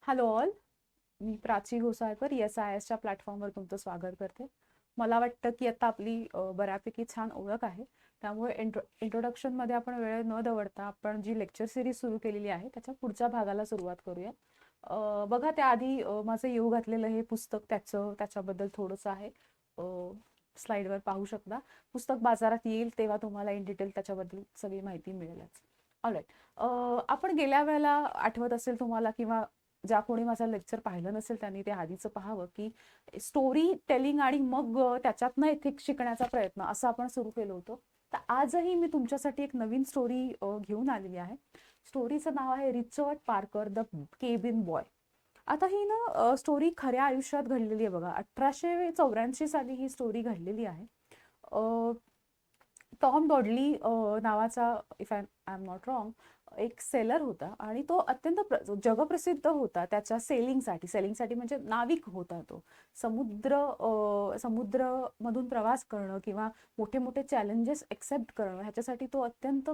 Hello all. मी प्राची घोसाळकर ESISच्या प्लॅटफॉर्मवर तुमचं स्वागत करते. मला वाटतं की आता आपली बऱ्यापैकी छान ओळख आहे. त्यामुळे इंट्रोडक्शनमध्ये आपण वेळ न दवडता आपण जी लेक्चर सिरीज सुरू केलेली आहे त्याच्या पुढच्या भागाला सुरुवात करूया. बघा, त्याआधी माझं येऊ घातलेलं हे पुस्तक त्याच्याबद्दल थोडंसं आहे. स्लाईडवर पाहू शकता. पुस्तक बाजारात येईल तेव्हा तुम्हाला इन डिटेल त्याच्याबद्दल सगळी माहिती मिळेलच. ऑलराईट. आपण गेल्या वेळेला आठवत असेल तुम्हाला, किंवा ज्या कोणी माझं लेक्चर पाहिलं नसेल त्यांनी ते आधीचं पाहावं, की स्टोरी टेलिंग आणि मग त्याच्यातनं एथिक्स शिकण्याचा प्रयत्न असं आपण सुरू केलं होतं. तर आजही मी तुमच्यासाठी एक नवीन स्टोरी घेऊन आलेली आहे. स्टोरीचं नाव आहे Richard Parker the cabin boy. आता ही ना स्टोरी खऱ्या आयुष्यात घडलेली आहे. बघा, 1884 साली ही स्टोरी घडलेली आहे. टॉम डॉडली नावाचा, if I am not wrong, एक सेलर होता आणि तो अत्यंत जगप्रसिद्ध होता त्याच्या सेलिंगसाठी म्हणजे नाविक होता तो. समुद्रमधून प्रवास करणं किंवा मोठे मोठे चॅलेंजेस एक्सेप्ट करणं ह्याच्यासाठी तो अत्यंत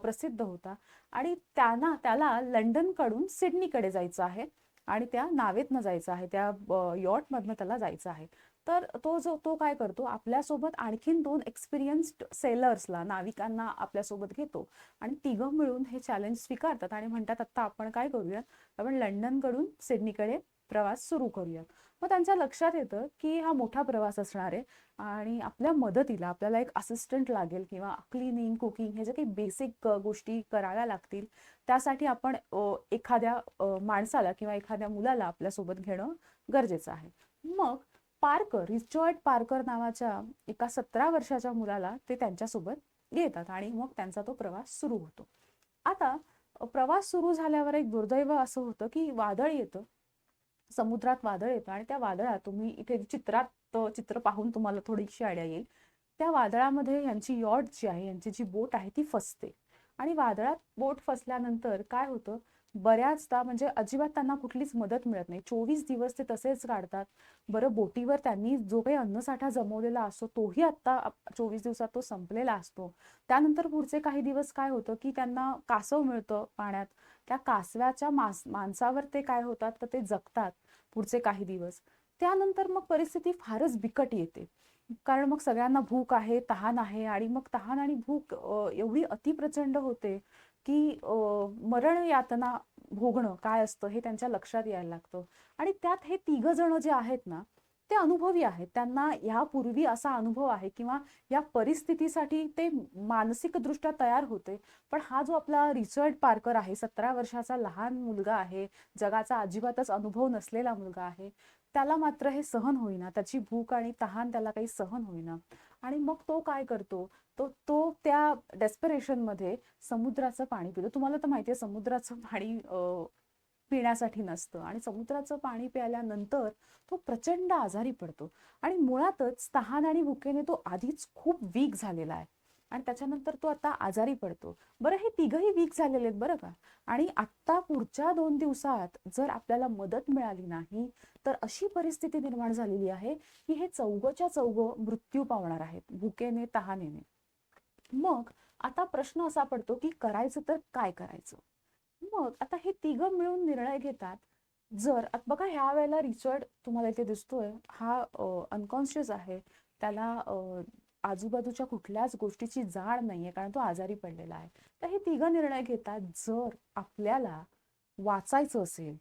प्रसिद्ध होता. आणि त्याला लंडनकडून सिडनीकडे जायचं आहे आणि त्या नावेतनं जायचं आहे, त्या यॉटमधनं त्याला जायचं आहे. तर तो काय करतो, आपल्यासोबत आणखीन 2 एक्सपिरियन्स्ड सेलर्सला, नाविकांना आपल्यासोबत घेतो आणि तिघं मिळून हे चॅलेंज स्वीकारतात आणि म्हणतात, आता आपण काय करूया, आपण लंडनकडून सिडनीकडे प्रवास सुरू करूयात. मग त्यांच्या लक्षात येतं की हा मोठा प्रवास असणार आहे आणि आपल्या मदतीला आपल्याला एक असिस्टंट लागेल किंवा क्लिनिंग, कुकिंग हे जे काही बेसिक गोष्टी कराव्या लागतील त्यासाठी आपण एखाद्या माणसाला किंवा एखाद्या मुलाला आपल्यासोबत घेणं गरजेचं आहे. मग रिचर्ड पार्कर नावाच्या एका 17 वर्षाच्या मुलाला ते त्यांच्यासोबत घेतात आणि मग त्यांचा तो प्रवास सुरू होतो. आता प्रवास सुरू झाल्यावर एक दुर्दैव असं होतं की वादळ येतं, समुद्रात वादळ येतं आणि त्या वादळात, तुम्ही इथे चित्र पाहून तुम्हाला थोडीशी आयडिया येईल, त्या वादळामध्ये यांची यॉट जी आहे, यांची जी बोट आहे ती फसते. आणि वादळात बोट फसल्यानंतर काय होतं, बऱ्याचदा म्हणजे अजिबात त्यांना कुठलीच मदत मिळत नाही. 24 दिवस ते तसेच काढतात. बरं, बोटीवर त्यांनी जो काही अन्नसाठा जमवलेला असतो तोही आता 24 दिवसात तो संपलेला असतो. त्यानंतर पुढचे काही दिवस काय होतं की त्यांना कासव मिळतं पाण्यात. त्या कासव्याच्या मांसावर ते काय होतात, तर ते जगतात पुढचे काही दिवस. त्यानंतर मग परिस्थिती फारच बिकट येते, कारण मग सगळ्यांना भूक आहे, तहान आहे आणि मग तहान आणि भूक एवढी अतिप्रचंड होते की मरण यातना भोगणं काय असतं हे त्यांच्या लक्षात यायला लागतं. आणि त्यात हे तिघ जण जे आहेत ना, ते अनुभवी आहेत. त्यांना यापूर्वी असा अनुभव आहे किंवा या परिस्थितीसाठी ते मानसिकदृष्ट्या तयार होते. पण हा जो आपला रिचर्ड पार्कर आहे, 17 वर्षाचा लहान मुलगा आहे, जगाचा अजिबातच अनुभव नसलेला मुलगा आहे, त्याला मात्र हे सहन होईना. त्याची भूक आणि तहान त्याला काही सहन होईना. आणि मग तो काय करतो, तो तो त्या डेस्परेशनमध्ये समुद्राचं पाणी पितो. तुम्हाला तर माहिती आहे, समुद्राचं पाणी पिण्यासाठी नसतं आणि समुद्राचं पाणी प्यायल्यानंतर तो प्रचंड आजारी पडतो. आणि मुळातच तहान आणि भुकेने तो आधीच खूप वीक झालेला आहे आणि त्याच्यानंतर तो आता आजारी पडतो. बरं, हे तिघही वीक झालेले आहेत बरं का. आणि आत्ता पुढच्या 2 दिवसात जर आपल्याला मदत मिळाली नाही तर अशी परिस्थिती निर्माण झालेली आहे की हे चौघच्या चौघं मृत्यू पावणार आहेत भुकेने, तहानेने. मग आता प्रश्न असा पडतो की करायचं तर काय करायचं. मग आता हे तिघं मिळून निर्णय घेतात. बघा, ह्या वेळेला रिचर्ड तुम्हाला इथे दिसतोय, हा अनकॉन्शियस आहे. त्याला आजूबाजूच्या कुठल्याच गोष्टीची जाण नाहीये, कारण तो आजारी पडलेला आहे. तर हे तिघं निर्णय घेतात, जर आपल्याला वाचायचं असेल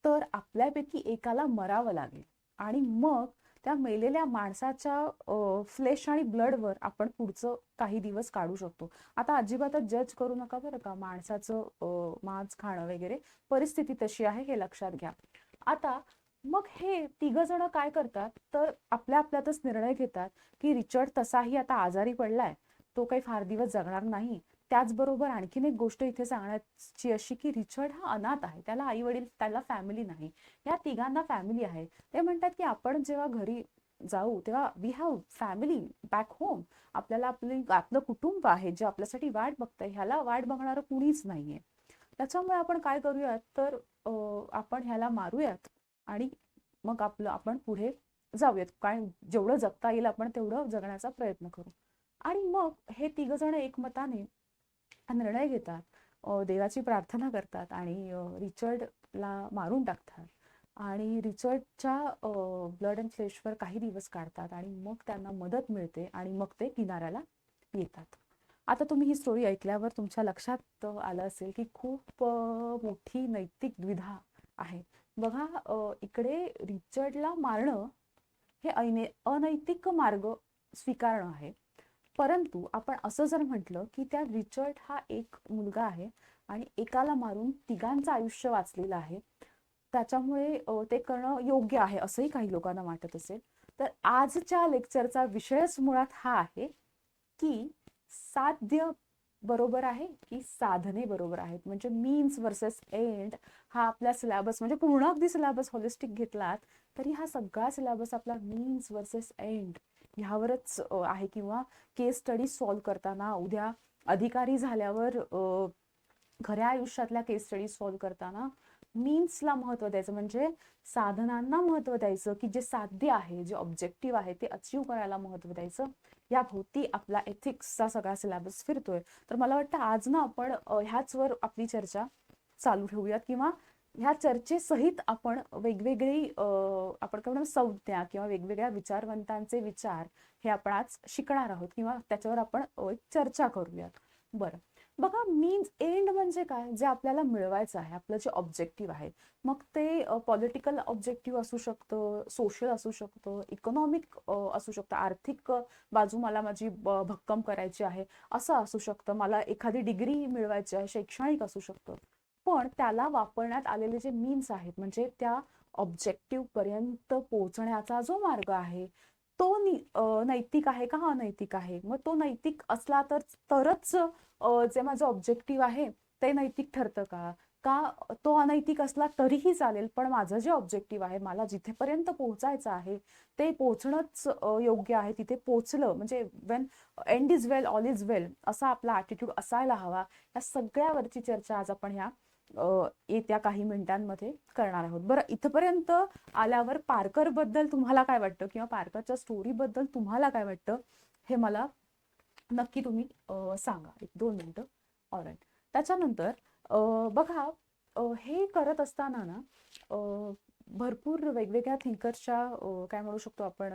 तर आपल्यापैकी एकाला मरावं लागेल आणि मग त्या मेलेल्या माणसाच्या फ्लेश आणि ब्लडवर आपण पुढचं काही दिवस काढू शकतो. आता अजिबातच जज करू नका बरं का, माणसाचं मांस खाणं वगैरे, परिस्थिती तशी आहे हे लक्षात घ्या. आता मग हे तिघ जण काय करतात, तर आपल्या आपल्यातच निर्णय घेतात की रिचर्ड तसाही आता आजारी पडलाय, तो काही फार दिवस जगणार नाही. त्याचबरोबर आणखीन एक गोष्ट इथे सांगण्याची अशी की रिचर्ड हा अनाथ आहे, त्याला आई वडील, त्याला फॅमिली नाही. या तिघांना फॅमिली आहे. ते म्हणतात की आपण जेव्हा घरी जाऊ तेव्हा we have family back home. आपल्याला आपलं कुटुंब आहे जे आपल्यासाठी वाट बघतंय, ह्याला वाट बघणारं कुणीच नाहीये. त्याच्यामुळे आपण काय करूयात, तर आपण ह्याला मारूयात आणि मग आपण पुढे जाऊयात. काय जेवढं जगता येईल आपण तेवढं जगण्याचा प्रयत्न करू. आणि मग हे तिघ जण एकमताने हा निर्णय घेतात, देवाची प्रार्थना करतात आणि रिचर्डला मारून टाकतात आणि रिचर्डच्या ब्लड अँड फ्लेशवर काही दिवस काढतात आणि मग त्यांना मदत मिळते आणि मग ते किनाऱ्याला येतात. आता तुम्ही ही स्टोरी ऐकल्यावर तुमच्या लक्षात आलं असेल की खूप मोठी नैतिक द्विधा आहे. बघा, इकडे रिचर्डला मारणं हे अनैतिक मार्ग स्वीकारणं आहे. परंतु आपण असं जर म्हटलं की त्या रिचर्ड हा एक मुलगा आहे आणि एकाला मारून तिघांचं आयुष्य वाचलेलं आहे, त्याच्यामुळे ते करणं योग्य आहे असंही काही लोकांना वाटत असेल, तर आजच्या लेक्चरचा विषयच मुळात हा आहे की साध्य बरोबर आहे की साधने बरोबर आहेत. म्हणजे मीन्स वर्सेस एंड हा आपला सिलेबस, म्हणजे पूर्ण अगदी सिलेबस होलिस्टिक घेतलात तरी हा सगळा सिलेबस आपला मीन्स वर्सेस एंड ह्यावरच आहे. किंवा केस स्टडी सॉल्व्ह करताना, उद्या अधिकारी झाल्यावर खऱ्या आयुष्यातल्या केस स्टडी सॉल्व्ह करताना मीन्सला महत्त्व द्यायचं, म्हणजे साधनांना महत्त्व द्यायचं, की जे साध्य आहे, जे ऑब्जेक्टिव्ह आहे ते अचीव करायला महत्त्व द्यायचं. या भोवती आपला एथिक्सचा सगळा सिलेबस फिरतोय. तर मला वाटतं आज ना आपण ह्याचवर आपली चर्चा चालू ठेवूयात, किंवा ह्या चर्चेसहित आपण वेगवेगळी आपण काय म्हणतो संज्ञा किंवा वेगवेगळ्या विचारवंतांचे विचार हे आपण आज शिकणार आहोत किंवा त्याच्यावर आपण एक चर्चा करूयात. बरं, बघा, मीन्स एंड म्हणजे काय, जे आपल्याला मिळवायचं आहे, आपलं जे ऑब्जेक्टिव्ह आहे, मग ते पॉलिटिकल ऑब्जेक्टिव्ह असू शकतं, सोशल असू शकतं, इकॉनॉमिक असू शकतं, आर्थिक बाजू मला माझी भक्कम करायची आहे असं असू शकतं, मला एखादी डिग्री मिळवायची आहे, शैक्षणिक असू शकतं. पण त्याला वापरण्यात आलेले जे मीन्स आहेत, म्हणजे त्या ऑब्जेक्टिव्ह पर्यंत पोहोचण्याचा जो मार्ग आहे तो नैतिक आहे का अनैतिक आहे. मग तो नैतिक असला तरच जे माझं ऑब्जेक्टिव्ह आहे ते नैतिक ठरतं का तो अनैतिक असला तरीही चालेल, पण माझं जे ऑब्जेक्टिव्ह आहे, मला जिथेपर्यंत पोहोचायचं आहे ते पोहोचणंच योग्य आहे. तिथे पोहोचलं म्हणजे when end is well all is well असा आपला ॲटिट्यूड असायला हवा. या सगळ्यावरची चर्चा आज आपण ह्या येत्या काही मिनिटांमध्ये करणार आहोत. बरं, इथपर्यंत आल्यावर पार्कर बद्दल तुम्हाला काय वाटतं किंवा पार्करच्या स्टोरी बद्दल तुम्हाला काय वाटतं हे मला नक्की तुम्ही सांगा. 1-2 मिनिटं. ऑलराईट. त्याच्यानंतर बघा, हे करत असताना ना भरपूर वेगवेगळ्या थिंकर्सच्या काय म्हणू शकतो आपण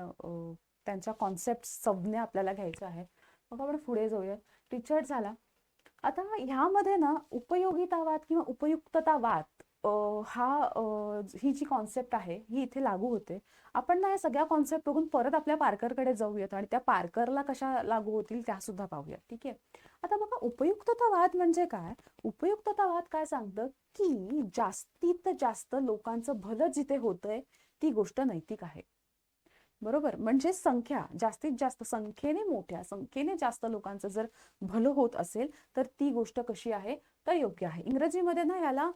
त्यांच्या कॉन्सेप्ट संज्ञा आपल्याला घ्यायच्या आहेत. मग आपण पुढे जाऊया. रिचर्ड झाला. आता ह्यामध्ये ना उपयोगितावाद किंवा उपयुक्ततावाद ही जी कॉन्सेप्ट आहे ही इथे लागू होते. आपण ना या सगळ्या कॉन्सेप्ट बघून परत आपल्या पार्करकडे जाऊयात आणि त्या पार्करला कशा लागू होतील त्या सुद्धा पाहूयात. ठीक आहे. आता बघा, उपयुक्ततावाद म्हणजे काय. उपयुक्ततावाद काय सांगतं की जास्तीत जास्त लोकांचं भलं जिथे होतंय ती गोष्ट नैतिक आहे. बरोबर, म्हणजे संख्या जास्तीत जास्त, मोठ्या संख्येने जास्त लोकांचं जर भलं होत असेल तर ती गोष्ट कशी आहे तर योग्य आहे. इंग्रजीमध्ये ना याला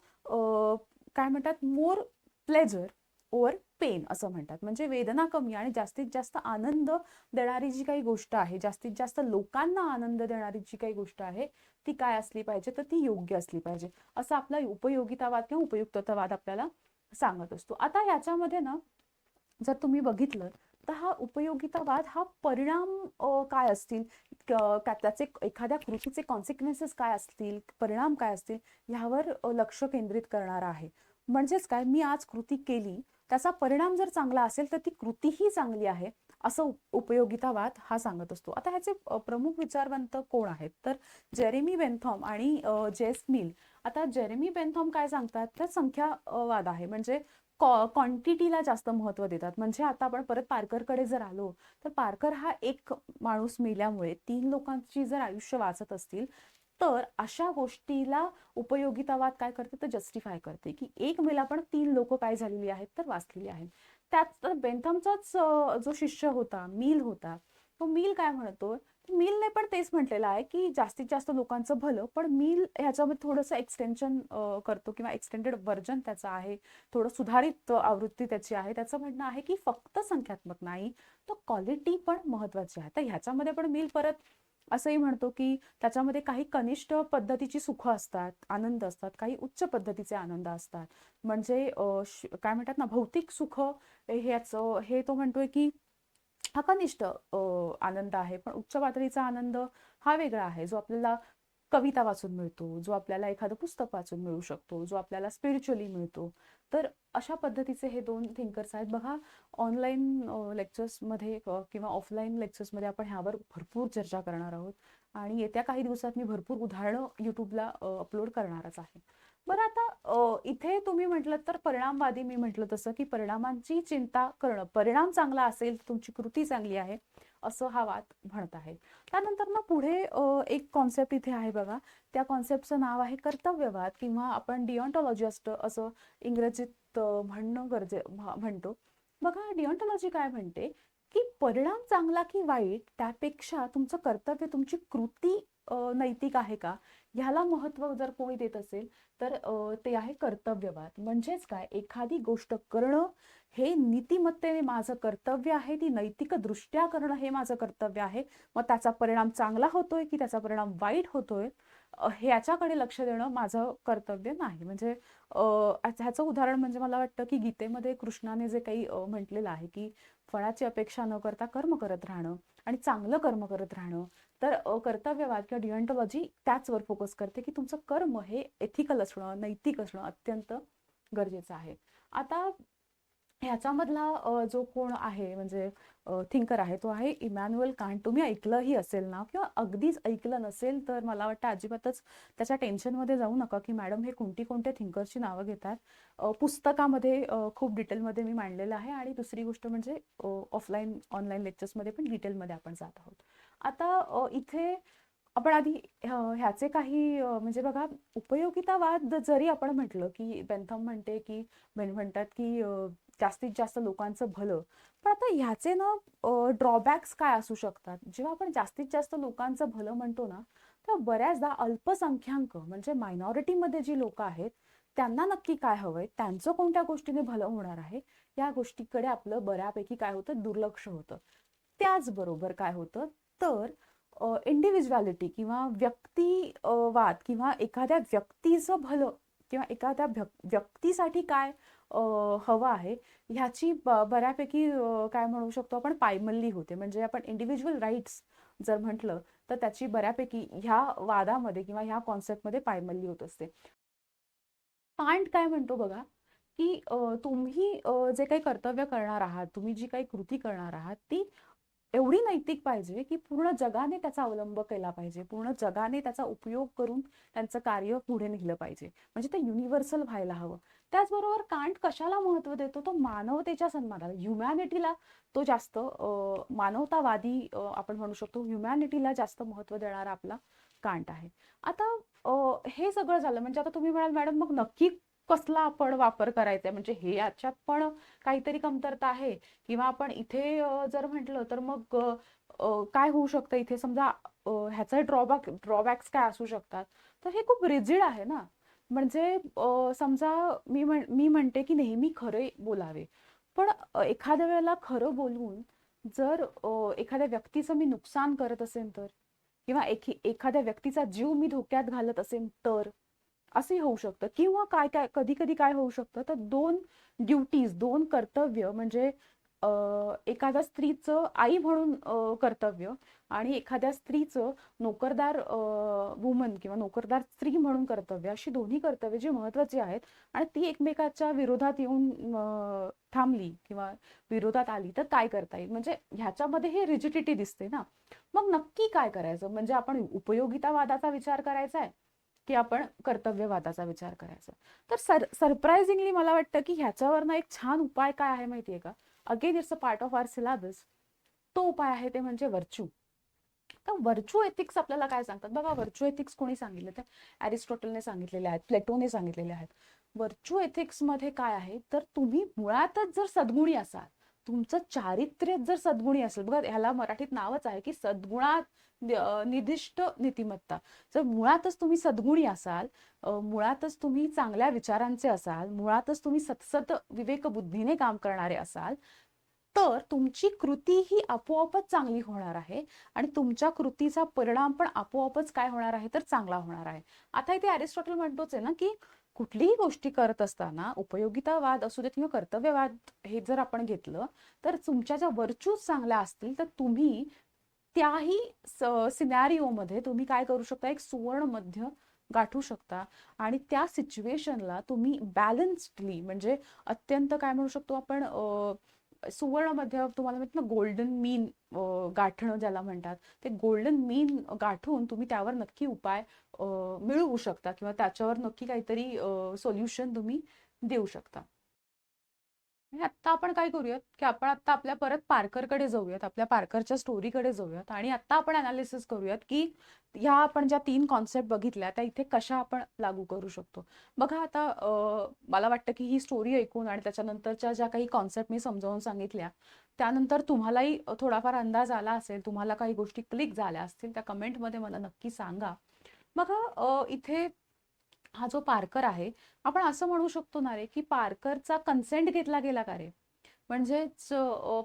काय म्हणतात, मोर प्लेजर ओव्हर पेन असं म्हणतात. म्हणजे वेदना कमी आणि जास्तीत जास्त आनंद देणारी जी काही गोष्ट आहे, जास्तीत जास्त लोकांना आनंद देणारी जी काही गोष्ट आहे ती काय असली पाहिजे तर ती योग्य असली पाहिजे, असं आपला उपयोगितावाद किंवा उपयुक्ततावाद आपल्याला सांगत असतो. आता ह्याच्यामध्ये ना जर तुम्ही बघितलं तर हा उपयोगितावाद हा परिणाम काय असतील, त्याचे एखाद्या कृतीचे कॉन्सिक्वेन्सेस काय असतील, परिणाम काय असतील ह्यावर लक्ष केंद्रित करणारा आहे. म्हणजेच काय, मी आज कृती केली त्याचा परिणाम जर चांगला असेल तर ती कृतीही चांगली आहे असं उपयोगितावाद हा सांगत असतो. आता ह्याचे प्रमुख विचारवंत कोण आहेत तर जेरेमी बेंथॉम आणि जेस मिल. आता जेरेमी बेंथॉम काय सांगतात तर संख्यावाद आहे, म्हणजे क्वांटिटीला जास्त महत्त्व देतात. म्हणजे आता आपण परत पार्करकडे जर आलो तर पार्कर हा एक माणूस मेल्यामुळे 3 लोकांची जर आयुष्य वाचत असतील तर अशा गोष्टीला उपयोगितावाद काय करते तर जस्टिफाय करते की एक मेला पण 3 लोक काय झालेली आहेत तर वाचलेली आहेत. त्यात बेंथमचाच जो शिष्य होता, मिल होता, तो मिल काय म्हणतो, मिलने पण तेच म्हटलेलं आहे की जास्तीत जास्त लोकांचं भलं, पण मिल ह्याच्यामध्ये थोडंसं एक्सटेन्शन करतो किंवा एक्सटेंडेड व्हर्जन त्याचं आहे, थोडं सुधारित आवृत्ती त्याची आहे. त्याचं म्हणणं आहे की फक्त संख्यात्मक नाही तर क्वालिटी पण महत्वाची आहे. तर ह्याच्यामध्ये पण मिल परत असंही म्हणतो की त्याच्यामध्ये काही कनिष्ठ पद्धतीची सुख असतात, आनंद असतात, काही उच्च पद्धतीचे आनंद असतात. म्हणजे काय म्हणतात ना, भौतिक सुख हे तो म्हणतोय की हा कनिष्ठ आनंद आहे, पण उच्च पातळीचा आनंद हा वेगळा आहे जो आपल्याला कविता वाचून मिळतो, जो आपल्याला एखादं पुस्तक वाचून मिळू शकतो, जो आपल्याला स्पिरिच्युअली मिळतो. तर अशा पद्धतीचे हे 2 थिंकर्स आहेत. बघा, ऑनलाईन लेक्चर्समध्ये किंवा ऑफलाईन लेक्चर्समध्ये आपण ह्यावर भरपूर चर्चा करणार आहोत आणि येत्या काही दिवसात मी भरपूर उदाहरणं YouTubeला अपलोड करणारच आहे. बरं, आता इथे तुम्ही म्हटलं तर परिणामवादी, मी म्हटलं तसं की परिणामांची चिंता करणं, परिणाम चांगला असेल तर तुमची कृती चांगली आहे, असं हा वाद म्हणत आहे. त्यानंतर ना पुढे एक कॉन्सेप्ट इथे आहे बघा, त्या कॉन्सेप्टचं नाव आहे कर्तव्यवाद किंवा आपण डिओन्टॉलॉजी असं इंग्रजीत म्हणतो. बघा, डिओन्टॉलॉजी काय म्हणते की परिणाम चांगला की वाईट त्यापेक्षा तुमचं कर्तव्य, तुमची कृती नैतिक आहे का, ह्याला महत्त्व जर कोणी देत असेल तर ते आहे कर्तव्यवाद. म्हणजेच काय, एखादी गोष्ट करणं हे नीतिमत्तेने माझं कर्तव्य आहे, ती नैतिकदृष्ट्या करणं हे माझं कर्तव्य आहे. मग त्याचा परिणाम चांगला होतोय की त्याचा परिणाम वाईट होतोय ह्याच्याकडे लक्ष देणं माझं कर्तव्य नाही. म्हणजे ह्याचं उदाहरण म्हणजे मला वाटतं की गीतेमध्ये कृष्णाने जे काही म्हटलेलं आहे की फळाची अपेक्षा न करता कर्म करत राहणं आणि चांगलं कर्म करत राहणं. तर कर्तव्यवाद किंवा डिओन्टॉलॉजी त्याचवर फोकस करते की तुमचं कर्म हे एथिकल असणं, नैतिक असणं अत्यंत गरजेचं आहे. आता ह्याच्यामधला जो कोण आहे म्हणजे थिंकर आहे तो आहे इमॅन्युअल कांट. तुम्ही ऐकलंही असेल ना, किंवा अगदीच ऐकलं नसेल तर मला वाटतं अजिबातच त्याच्या टेन्शनमध्ये जाऊ नका की मॅडम हे कोणत्या थिंकर्सची नावं घेतात. पुस्तकामध्ये खूप डिटेलमध्ये मी मांडलेलं आहे आणि दुसरी गोष्ट म्हणजे ऑफलाईन ऑनलाईन लेक्चर्समध्ये पण डिटेलमध्ये आपण जात आहोत. आता इथे आपण आधी ह्याचे काही म्हणजे बघा, उपयोगितावाद जरी आपण म्हटलं की बेंथम म्हणतात की जास्तीत जास्त लोकांचं भलं, पण आता ह्याचे ना ड्रॉबॅक्स काय असू शकतात. जेव्हा आपण जास्तीत जास्त लोकांचं भलं म्हणतो ना, तर बऱ्याचदा अल्पसंख्याक म्हणजे मायनॉरिटीमध्ये जी लोक आहेत त्यांना नक्की काय हवंय, त्यांचं कोणत्या गोष्टीने भलं होणार आहे, या गोष्टीकडे आपलं बऱ्यापैकी काय होतं, दुर्लक्ष होतं. त्याचबरोबर काय होतं तर इंडिव्हिज्युअलिटी किंवा व्यक्तिवाद किंवा एखाद्या व्यक्तीचं भलं किंवा एखाद्या व्यक्तीसाठी काय हवं आहे ह्याची बऱ्यापैकी काय म्हणू शकतो आपण, पायमल्ली होते. म्हणजे आपण इंडिव्हिज्युअल राईट्स जर म्हटलं तर त्याची बऱ्यापैकी ह्या वादामध्ये किंवा ह्या कॉन्सेप्टमध्ये पायमल्ली होत असते. कांट काय म्हणतो बघा की तुम्ही जे काही कर्तव्य करणार आहात, तुम्ही जी काही कृती करणार आहात ती एवढी नैतिक पाहिजे की पूर्ण जगाने त्याचा अवलंब केला पाहिजे, पूर्ण जगाने त्याचा उपयोग करून त्यांचं कार्य पुढे नेलं पाहिजे, म्हणजे ते युनिव्हर्सल व्हायला हवं. त्याचबरोबर कांट कशाला महत्त्व देतो, तो मानवतेच्या सन्मानाला, ह्युमॅनिटीला तो जास्त मानवतावादी आपण म्हणू शकतो, ह्युमॅनिटीला जास्त महत्त्व देणारा आपला कांट आहे. आता हे सगळं झालं म्हणजे आता तुम्ही म्हणाल मॅडम मग नक्की कसला आपण वापर करायचा, म्हणजे हे याच्यात पण काहीतरी कमतरता आहे किंवा आपण इथे जर म्हटलं तर मग काय होऊ शकतं इथे, समजा ह्याचा ड्रॉबॅक्स काय असू शकतात. तर हे खूप रिजिड आहे ना. म्हणजे समजा मी म्हणते की नेहमी खरे बोलावे, पण एखाद्या वेळेला खरं बोलून जर एखाद्या व्यक्तीचं मी नुकसान करत असेल तर, किंवा एखाद्या व्यक्तीचा जीव मी धोक्यात घालत असेल तर असंही होऊ शकतं. किंवा काय काय कधी कधी काय होऊ शकतं तर दोन कर्तव्य म्हणजे एखाद्या स्त्रीचं आई म्हणून कर्तव्य आणि एखाद्या स्त्रीचं नोकरदार वुमन किंवा नोकरदार स्त्री म्हणून कर्तव्य, अशी दोन्ही कर्तव्य जी महत्वाची आहेत आणि ती एकमेकाच्या विरोधात येऊन थांबली किंवा विरोधात आली तर काय करता येईल. म्हणजे ह्याच्यामध्ये हे रिजिडिटी दिसते ना. मग नक्की काय करायचं, म्हणजे आपण उपयोगितावादाचा विचार करायचा आहे की आपण कर्तव्यवादाचा विचार करायचा. तर सरप्राइझिंगली मला वाटतं की ह्याच्यावर ना एक छान उपाय काय आहे माहितीये का, again it's a part of our syllabus. तो उपाय आहे ते म्हणजे व्हर्च्यू. तर व्हर्च्यू एथिक्स आपल्याला काय सांगतात बघा, व्हर्च्यू एथिक्स कोणी सांगितले तर अरिस्टॉटलने सांगितलेले आहेत, प्लेटोने सांगितलेले आहेत. व्हर्च्यू एथिक्स मध्ये काय आहे तर तुम्ही मुळातच जर सद्गुणी असाल, तुमचं चारित्र्य जर सद्गुणी असेल, बघा ह्याला मराठीत नावच आहे की सद्गुणात निदिष्ट नीतिमत्ता. जर मुळातच तुम्ही सद्गुणी असाल, मुळातच तुम्ही चांगल्या विचारांचे असाल, मुळातच तुम्ही सतसत विवेकबुद्धीने काम करणारे असाल, तर तुमची कृती ही आपोआपच चांगली होणार आहे आणि तुमच्या कृतीचा परिणाम पण आपोआपच काय होणार आहे तर चांगला होणार आहे. आता इथे अरिस्टॉटल म्हणतोच आहे ना की कुठलीही गोष्टी करत असताना, उपयोगितावाद असू दे किंवा कर्तव्यवाद हे जर आपण घेतलं तर तुमच्या ज्या व्हर्च्यूज चांगल्या असतील तर तुम्ही त्याही सिनॅरिओमध्ये तुम्ही काय करू शकता, एक सुवर्ण मध्य गाठू शकता आणि त्या सिच्युएशनला तुम्ही बॅलन्स्डली, म्हणजे अत्यंत काय म्हणू शकतो आपण, सुवर्ण मध्य तुम्हाला माहिती ना, गोल्डन मीन गाठणं ज्याला म्हणतात, ते गोल्डन मीन गाठून तुम्ही त्यावर नक्की उपाय मिळवू शकता किंवा त्याच्यावर नक्की काहीतरी सोल्युशन तुम्ही देऊ शकता. आणि आत्ता आपण काय करूयात, की आपण आत्ता आपल्या परत पारकरकडे जाऊयात, आपल्या पारकरच्या स्टोरीकडे जाऊयात आणि आत्ता आपण अनालिसिस करूयात, की ह्या आपण ज्या 3 कॉन्सेप्ट बघितल्या त्या इथे कशा आपण लागू करू शकतो. बघा आता मला वाटतं की ही स्टोरी ऐकून आणि त्याच्यानंतरच्या ज्या काही कॉन्सेप्ट मी समजावून सांगितल्या, त्यानंतर तुम्हालाही थोडाफार अंदाज आला असेल, तुम्हाला काही गोष्टी क्लिक झाल्या असतील, त्या कमेंटमध्ये मला नक्की सांगा. बघा इथे हा जो पारकर आहे, आपण असं म्हणू शकतो ना रे, की पारकरचा कन्सेंट घेतला गेला का रे? म्हणजेच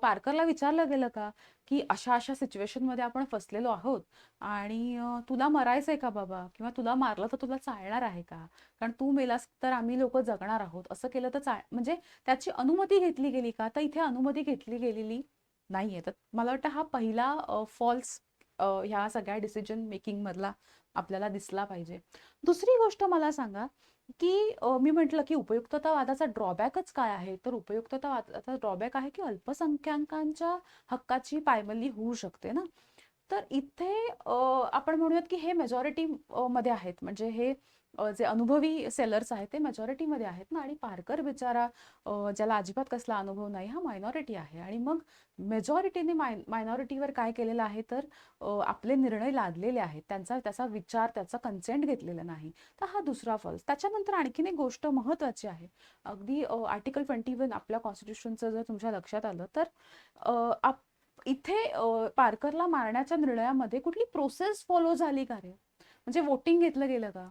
पारकरला विचारलं गेलं का, की अशा-अशा सिच्युएशनमध्ये आपण फसलेलो आहोत आणि तुला मरायचंय का बाबा? किंवा तुला मारलं तर तुला चालणार आहे का? कारण तू मेलास तर आम्ही लोकं जगणार आहोत. असं केलं तर म्हणजे त्याची अनुमती घेतली गेली का? तर इथे अनुमती घेतली गेलेली नाहीये. तर मला वाटतं हा पहिला फॉल्स ह्या सगळ्या डिसिजन मेकिंग मधला आपल्याला दिसला पाहिजे. दुसरी गोष्ट मला सांगा, की मी म्हटलं की उपयुक्ततावादाचा ड्रॉबॅकच काय आहे? तर उपयुक्ततावादाचा ड्रॉबॅक आहे की अल्पसंख्याकांच्या हक्काची पायमल्ली होऊ शकते ना. तर इथे आपण म्हणूयात की हे मेजॉरिटी मध्ये आहेत. म्हणजे हे जे अनुभवी सेलर्स आहेत ते मेजॉरिटीमध्ये आहेत ना, आणि पारकर बिचारा ज्याला अजिबात कसला अनुभव नाही, हा मायनॉरिटी आहे. आणि मग मेजॉरिटीने मायनॉरिटीवर काय केलेलं आहे, तर आपले निर्णय लादलेले आहेत. त्याचा विचार, त्याचा कन्सेंट घेतलेला नाही. तर हा दुसरा फॉल्स. त्याच्यानंतर आणखीन एक गोष्ट महत्त्वाची आहे. अगदी आर्टिकल 21 आपल्या कॉन्स्टिट्यूशनचं जर तुमच्या लक्षात आलं, तर इथे पारकरला मारण्याच्या निर्णयामध्ये कुठली प्रोसेस फॉलो झाली का रे? म्हणजे वोटिंग घेतलं गेलं का?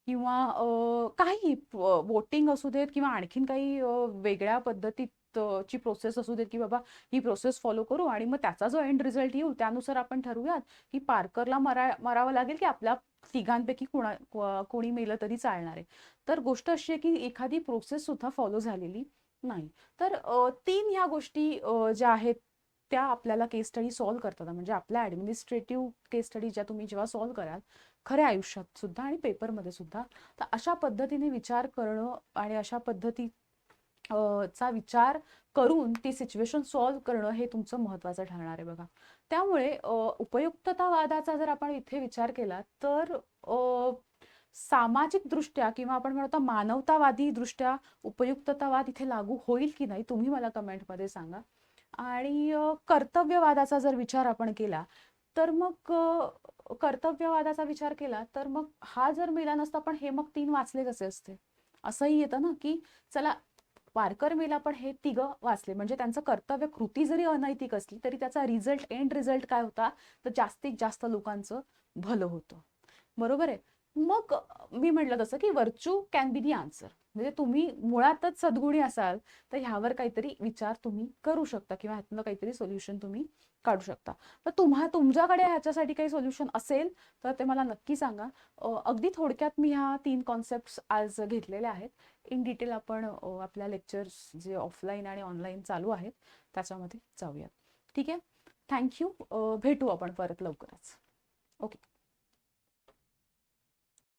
किंवा काही वोटिंग असू देत किंवा आणखीन काही वेगळ्या पद्धतीत ची प्रोसेस असू देत, की बाबा ही प्रोसेस फॉलो करू आणि मग त्याचा जो एंड रिझल्ट येऊ त्यानुसार आपण ठरवूयात, की पारकरला मरावं लागेल, की आपल्या तिघांपैकी कोणी मेलं तरी चालणार आहे. तर गोष्ट अशी आहे, की एखादी प्रोसेस सुद्धा फॉलो झालेली नाही. तर 3 ह्या गोष्टी ज्या आहेत त्या आपल्याला केस स्टडी सॉल्व्ह करतात. म्हणजे आपल्या ॲडमिनिस्ट्रेटिव्ह केस स्टडी ज्या तुम्ही जेव्हा सॉल्व्ह कराल, खऱ्या आयुष्यात सुद्धा आणि पेपरमध्ये सुद्धा, तर अशा पद्धतीने विचार करणं आणि अशा पद्धती चा विचार करून ती सिच्युएशन सॉल्व्ह करणं हे तुमचं महत्त्वाचं ठरणार आहे बघा. त्यामुळे उपयुक्ततावादाचा जर आपण इथे विचार केला, तर सामाजिक दृष्ट्या किंवा आपण म्हणतो मानवतावादी दृष्ट्या उपयुक्ततावाद इथे लागू होईल की नाही, तुम्ही मला कमेंटमध्ये सांगा. आणि कर्तव्यवादाचा जर विचार आपण केला, तर मग कर्तव्यवादाचा विचार केला तर मग हा जर मेला नसता, पण हे मग 3 वाचले कसे असते? असंही येतं ना, की चला पारकर मेला पण हे तिघं वाचले, म्हणजे त्यांचं कर्तव्य कृती जरी अनैतिक असली तरी त्याचा रिझल्ट, एंड रिझल्ट काय होता, तर जास्तीत जास्त लोकांचं भलं होतं. बरोबर आहे. मग मी म्हटलं तसं, की virtue can be the answer. म्हणजे तुम्ही मुळातच सद्गुणी असाल, तर ह्यावर काहीतरी विचार तुम्ही करू शकता किंवा ह्यातनं काहीतरी सोल्युशन तुम्ही काढू शकता. तर तुमच्याकडे ह्याच्यासाठी काही सोल्युशन असेल, तर ते मला नक्की सांगा. अगदी थोडक्यात मी ह्या 3 कॉन्सेप्ट्स आज घेतलेल्या आहेत. इन डिटेल आपण आपल्या लेक्चर्स जे ऑफलाईन आणि ऑनलाईन चालू आहेत, त्याच्यामध्ये जाऊयात. ठीक आहे? Thank you. भेटू आपण परत लवकरच. ओके.